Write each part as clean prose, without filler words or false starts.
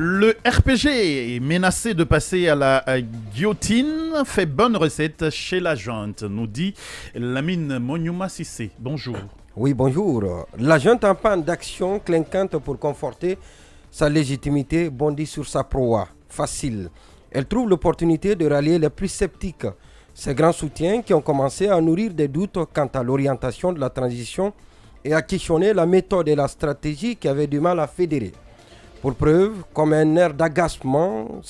Le RPG, menacé de passer à la guillotine, fait bonne recette chez la junte, nous dit Lamine Monyouma Sissé. Bonjour. Oui, bonjour. La junte en panne d'action clinquante pour conforter sa légitimité bondit sur sa proie. Facile. Elle trouve l'opportunité de rallier les plus sceptiques. Ces grands soutiens qui ont commencé à nourrir des doutes quant à l'orientation de la transition et à questionner la méthode et la stratégie qui avaient du mal à fédérer. Pour preuve, comme un air d'agacement,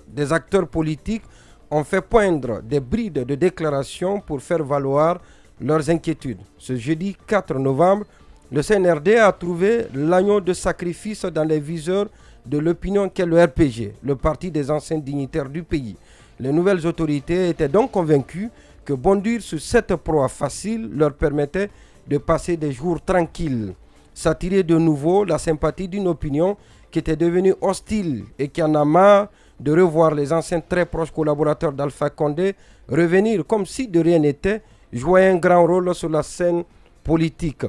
des acteurs politiques ont fait poindre des brides de déclarations pour faire valoir leurs inquiétudes. Ce jeudi 4 novembre, le CNRD a trouvé l'agneau de sacrifice dans les viseurs de l'opinion qu'est le RPG, le parti des anciens dignitaires du pays. Les nouvelles autorités étaient donc convaincues que bondir sur cette proie facile leur permettait de passer des jours tranquilles, s'attirer de nouveau la sympathie d'une opinion qui était devenue hostile et qui en a marre de revoir les anciens très proches collaborateurs d'Alpha Condé revenir comme si de rien n'était, jouer un grand rôle sur la scène politique.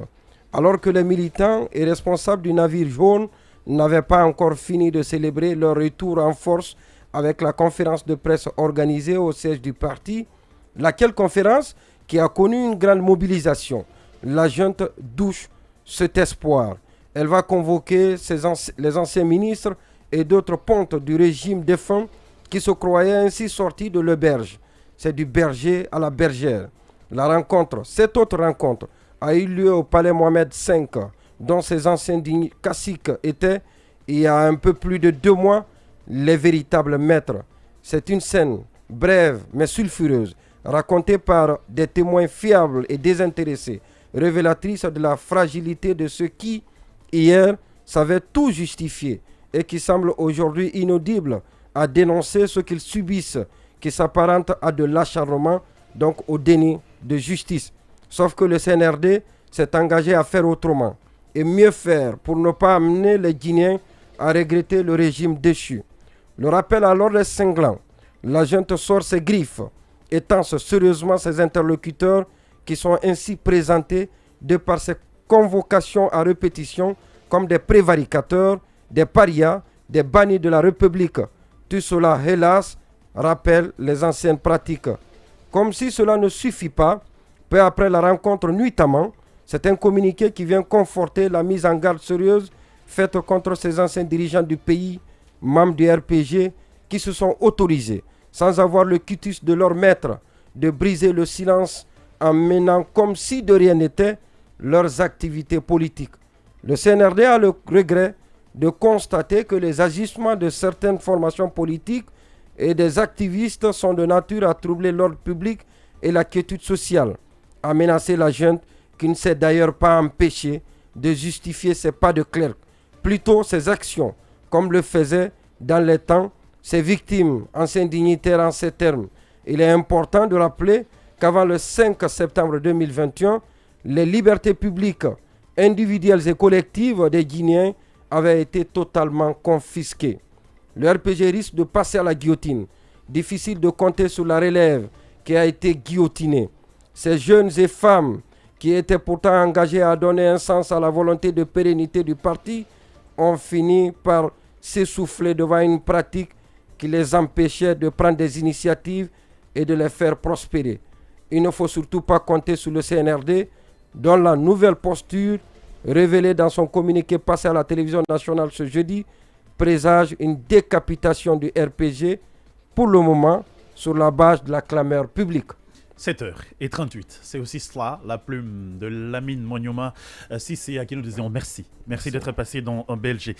Alors que les militants et responsables du navire jaune n'avaient pas encore fini de célébrer leur retour en force avec la conférence de presse organisée au siège du parti, laquelle conférence qui a connu une grande mobilisation. La junte douche cet espoir. Elle va convoquer les anciens ministres et d'autres pontes du régime défunt qui se croyaient ainsi sortis de l'auberge. C'est du berger à la bergère. Cette autre rencontre, a eu lieu au palais Mohamed V, dont ces anciens caciques étaient, il y a un peu plus de 2 mois, les véritables maîtres. C'est une scène brève mais sulfureuse, racontée par des témoins fiables et désintéressés, révélatrice de la fragilité de ceux qui, hier, savaient tout justifier et qui semblent aujourd'hui inaudibles à dénoncer ce qu'ils subissent, qui s'apparente à de l'acharnement, donc au déni de justice. Sauf que le CNRD s'est engagé à faire autrement et mieux faire pour ne pas amener les Guinéens à regretter le régime déchu. Le rappel alors est cinglant. La junte sort ses griffes et tense sérieusement ses interlocuteurs qui sont ainsi présentés de par ses convocations à répétition comme des prévaricateurs, des parias, des bannis de la République. Tout cela, hélas, rappelle les anciennes pratiques. Comme si cela ne suffit pas, peu après la rencontre nuitamment, c'est un communiqué qui vient conforter la mise en garde sérieuse faite contre ces anciens dirigeants du pays, membres du RPG, qui se sont autorisés, sans avoir le quitus de leur maître, de briser le silence en menant comme si de rien n'était leurs activités politiques. Le CNRD a le regret de constater que les agissements de certaines formations politiques et des activistes sont de nature à troubler l'ordre public et la quiétude sociale, à menacer la junte qui ne s'est d'ailleurs pas empêchée de justifier ses pas de clerc, plutôt ses actions, comme le faisaient dans les temps ses victimes, anciens dignitaires en ces termes. Il est important de rappeler qu'avant le 5 septembre 2021, les libertés publiques, individuelles et collectives des Guinéens avaient été totalement confisquées. Le RPG risque de passer à la guillotine. Difficile de compter sur la relève qui a été guillotinée. Ces jeunes et femmes qui étaient pourtant engagés à donner un sens à la volonté de pérennité du parti ont fini par s'essouffler devant une pratique qui les empêchait de prendre des initiatives et de les faire prospérer. Il ne faut surtout pas compter sur le CNRD, dont la nouvelle posture, révélée dans son communiqué passé à la télévision nationale ce jeudi, présage une décapitation du RPG, pour le moment, sur la base de la clameur publique. 7h38, c'est aussi cela, la plume de Lamine Monyouma Sissé, à qui nous disons merci. Merci d'être passé dans un Belgique.